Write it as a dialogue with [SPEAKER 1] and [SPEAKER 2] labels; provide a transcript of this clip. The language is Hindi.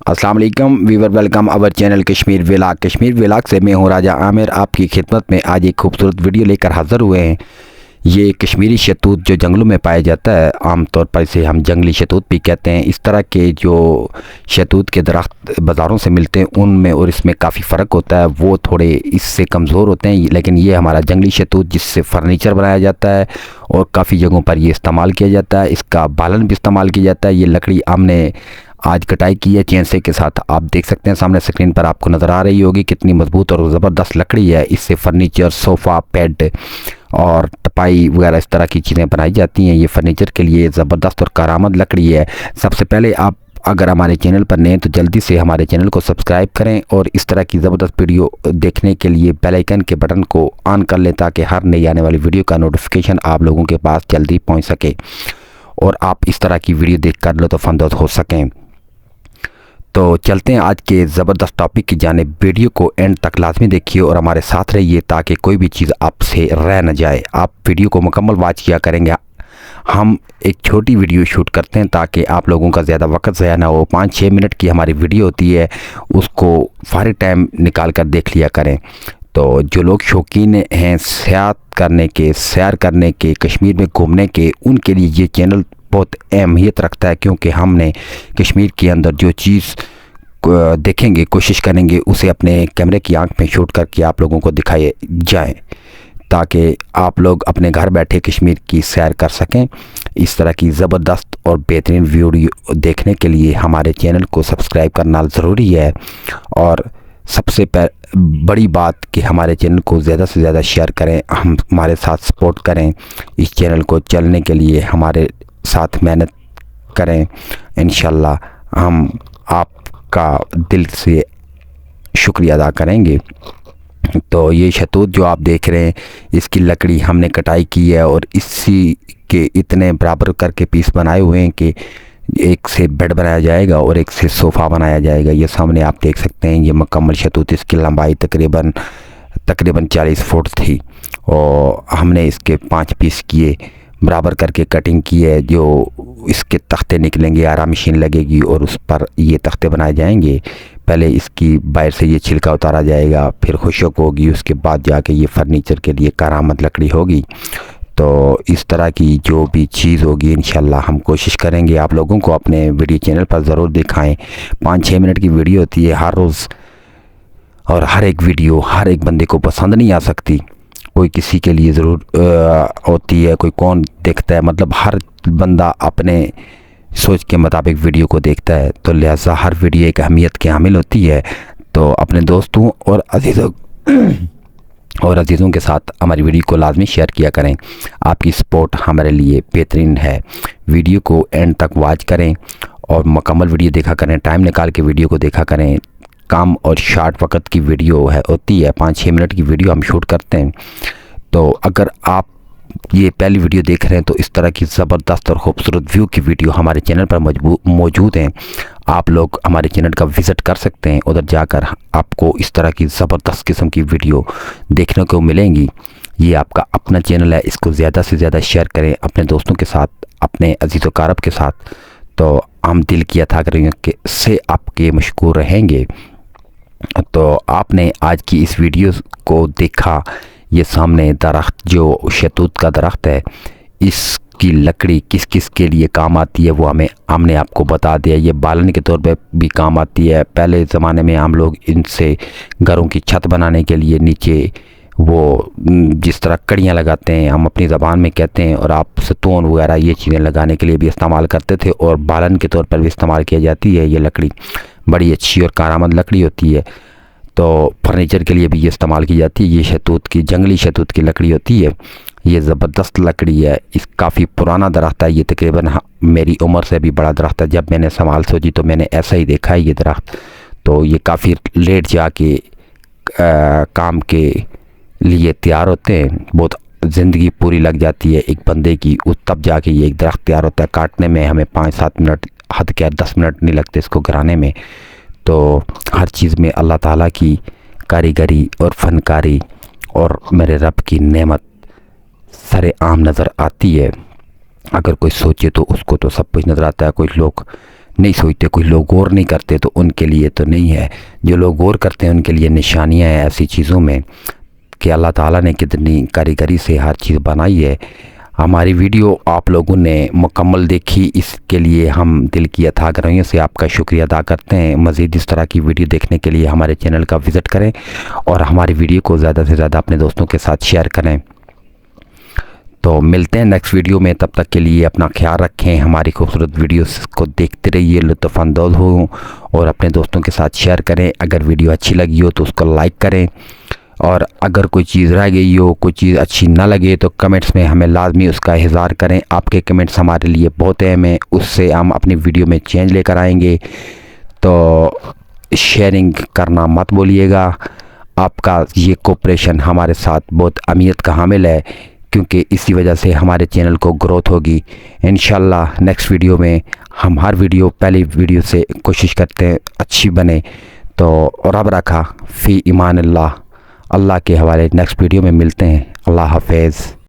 [SPEAKER 1] अस्सलाम वालेकुम viewer, welcome our channel Kashmir vlog से मैं हूँ राजा आमिर। आपकी खिदमत में आज एक खूबसूरत वीडियो लेकर हाज़िर हुए हैं। ये कश्मीरी शहतूत जो जंगलों में पाया जाता है, आमतौर पर इसे हम जंगली शहतूत भी कहते हैं। इस तरह के जो शहतूत के दरख्त बाज़ारों से मिलते हैं उनमें और इसमें काफ़ी फ़र्क होता है। वो थोड़े इससे कमज़ोर होते हैं, लेकिन ये हमारा जंगली शहतूत जिससे फ़र्नीचर बनाया जाता है और काफ़ी जगहों पर ये इस्तेमाल किया जाता है। इसका बालन भी इस्तेमाल किया जाता है। ये लकड़ी हमने आज कटाई की है चेंसे के साथ। आप देख सकते हैं सामने स्क्रीन पर आपको नज़र आ रही होगी कितनी मजबूत और ज़बरदस्त लकड़ी है। इससे फर्नीचर, सोफ़ा, बेड और टपाई वगैरह इस तरह की चीज़ें बनाई जाती हैं। ये फर्नीचर के लिए ज़बरदस्त और कारआमद लकड़ी है। सबसे पहले आप अगर हमारे चैनल पर नए हैं तो जल्दी से हमारे चैनल को सब्सक्राइब करें और इस तरह की ज़बरदस्त वीडियो देखने के लिए बेल आइकन के बटन को ऑन कर लें ताकि हर नई आने वाली वीडियो का नोटिफिकेशन आप लोगों के पास जल्दी पहुँच सके और आप इस तरह की वीडियो देख कर लुत्फ़अंदोज़ हो सकें। तो चलते हैं आज के ज़बरदस्त टॉपिक की जानिब। वीडियो को एंड तक लाजमी देखिए और हमारे साथ रहिए ताकि कोई भी चीज़ आपसे रह न जाए। आप वीडियो को मुकम्मल वॉच किया करेंगे। हम एक छोटी वीडियो शूट करते हैं ताकि आप लोगों का ज़्यादा वक्त ज़ाया ना हो। 5-6 मिनट की हमारी वीडियो होती है, उसको फारिग टाइम निकाल कर देख लिया करें। तो जो लोग शौकीन हैं सैर करने के, कश्मीर में घूमने के, उनके लिए ये चैनल बहुत अहमियत रखता है, क्योंकि हमने कश्मीर के अंदर जो चीज़ देखेंगे, कोशिश करेंगे उसे अपने कैमरे की आंख में शूट करके आप लोगों को दिखाए जाए ताकि आप लोग अपने घर बैठे कश्मीर की सैर कर सकें। इस तरह की ज़बरदस्त और बेहतरीन वीडियो देखने के लिए हमारे चैनल को सब्सक्राइब करना ज़रूरी है। और सबसे बड़ी बात कि हमारे चैनल को ज़्यादा से ज़्यादा शेयर करें, हमारे साथ सपोर्ट करें। इस चैनल को चलने के लिए हमारे साथ मेहनत करें। इंशाल्लाह हम आपका दिल से शुक्रिया अदा करेंगे। तो ये शहतूत जो आप देख रहे हैं, इसकी लकड़ी हमने कटाई की है और इसी के इतने बराबर करके पीस बनाए हुए हैं कि एक से बेड बनाया जाएगा और एक से सोफ़ा बनाया जाएगा। ये सामने आप देख सकते हैं ये मुकम्मल शहतूत। इसकी लंबाई तकरीबन 40 फुट थी और हमने इसके 5 पीस किए, बराबर करके कटिंग की है। जो इसके तख्ते निकलेंगे, आरा मशीन लगेगी और उस पर ये तख्ते बनाए जाएंगे। पहले इसकी बाहर से ये छिलका उतारा जाएगा, फिर खुशक होगी, उसके बाद जाके ये फर्नीचर के लिए कारआमद लकड़ी होगी। तो इस तरह की जो भी चीज़ होगी इंशाल्लाह हम कोशिश करेंगे आप लोगों को अपने वीडियो चैनल पर ज़रूर दिखाएं। 5-6 मिनट की वीडियो होती है हर रोज़ और हर एक वीडियो हर एक बंदे को पसंद नहीं आ सकती। कोई किसी के लिए ज़रूर होती है, कोई कौन देखता है, मतलब हर बंदा अपने सोच के मुताबिक वीडियो को देखता है। तो लिहाजा हर वीडियो एक अहमियत की हामिल होती है। तो अपने दोस्तों और अजीज़ों के साथ हमारी वीडियो को लाजमी शेयर किया करें। आपकी सपोर्ट हमारे लिए बेहतरीन है। वीडियो को एंड तक वॉच करें और मुकम्मल वीडियो देखा करें। टाइम निकाल के वीडियो को देखा करें। कम और शार्ट वक्त की वीडियो होती है, 5-6 मिनट की वीडियो हम शूट करते हैं। तो अगर आप ये पहली वीडियो देख रहे हैं तो इस तरह की ज़बरदस्त और ख़ूबसूरत व्यू की वीडियो हमारे चैनल पर मौजूद हैं। आप लोग हमारे चैनल का विज़िट कर सकते हैं। उधर जाकर आपको इस तरह की ज़बरदस्त किस्म की वीडियो देखने को मिलेंगी। ये आपका अपना चैनल है, इसको ज़्यादा से ज़्यादा शेयर करें अपने दोस्तों के साथ, अपने अजीज़ व कारब के साथ। तो हम दिल की अता करेंगे से आपके मशकूर रहेंगे। तो आपने आज की इस वीडियो को देखा। ये सामने दरख्त जो शहतूत का दरख्त है, इसकी लकड़ी किस किस के लिए काम आती है वो हमने आपको बता दिया। ये बालन के तौर पे भी काम आती है। पहले ज़माने में हम लोग इनसे घरों की छत बनाने के लिए नीचे वो जिस तरह कड़ियाँ लगाते हैं, हम अपनी ज़बान में कहते हैं, और आप सतून वगैरह ये चीज़ें लगाने के लिए भी इस्तेमाल करते थे और बालन के तौर पर भी इस्तेमाल किया जाती है। ये लकड़ी बड़ी अच्छी और कारआमद लकड़ी होती है। तो फर्नीचर के लिए भी ये इस्तेमाल की जाती है। ये शहतूत की, जंगली शहतूत की लकड़ी होती है। ये ज़बरदस्त लकड़ी है। इस काफ़ी पुराना दरख्त है। ये तकरीबन मेरी उम्र से भी बड़ा दरख्त है। जब मैंने संभाल सोची तो मैंने ऐसा ही देखा है ये दरख्त। तो ये काफ़ी लेट जाके काम के लिए तैयार होते हैं। बहुत ज़िंदगी पूरी लग जाती है एक बंदे की, तब जाके ये एक दरख्त तैयार होता है। काटने में हमें 5-7 मिनट, हद क्या 10 मिनट नहीं लगते इसको गिराने में। तो हर चीज़ में अल्लाह ताला की कारीगरी और फनकारी और मेरे रब की नेमत सरेआम नज़र आती है। अगर कोई सोचे तो उसको तो सब कुछ नज़र आता है। कोई लोग नहीं सोचते, कुछ लोग गौर नहीं करते, तो उनके लिए तो नहीं है। जो लोग गौर करते हैं उनके लिए निशानियाँ हैं ऐसी चीज़ों में कि अल्लाह ताला ने कितनी कारीगरी से हर चीज़ बनाई है। हमारी वीडियो आप लोगों ने मुकम्मल देखी, इसके लिए हम दिल की अथाह गहराइयों से आपका शुक्रिया अदा करते हैं। मज़ीद इस तरह की वीडियो देखने के लिए हमारे चैनल का विज़िट करें और हमारी वीडियो को ज़्यादा से ज़्यादा अपने दोस्तों के साथ शेयर करें। तो मिलते हैं नेक्स्ट वीडियो में, तब तक के लिए अपना ख्याल रखें। हमारी खूबसूरत वीडियोस को देखते रहिए, लुत्फ़अंदोज़ हो और अपने दोस्तों के साथ शेयर करें। अगर वीडियो अच्छी लगी हो तो उसको लाइक करें, और अगर कोई चीज़ रह गई हो, कोई चीज़ अच्छी ना लगे तो कमेंट्स में हमें लाजमी उसका इज़हार करें। आपके कमेंट्स हमारे लिए बहुत अहम हैं, उससे हम अपनी वीडियो में चेंज लेकर आएंगे। तो शेयरिंग करना मत भूलिएगा। आपका ये कोऑपरेशन हमारे साथ बहुत अहमियत का हामिल है, क्योंकि इसी वजह से हमारे चैनल को ग्रोथ होगी। इंशाल्लाह नेक्स्ट वीडियो में हम हर वीडियो पहली वीडियो से कोशिश करते हैं अच्छी बने। तो रब रखा फ़ी ईमान अल्लाह। अल्लाह के हवाले नेक्स्ट वीडियो में मिलते हैं। अल्लाह हाफ़िज़।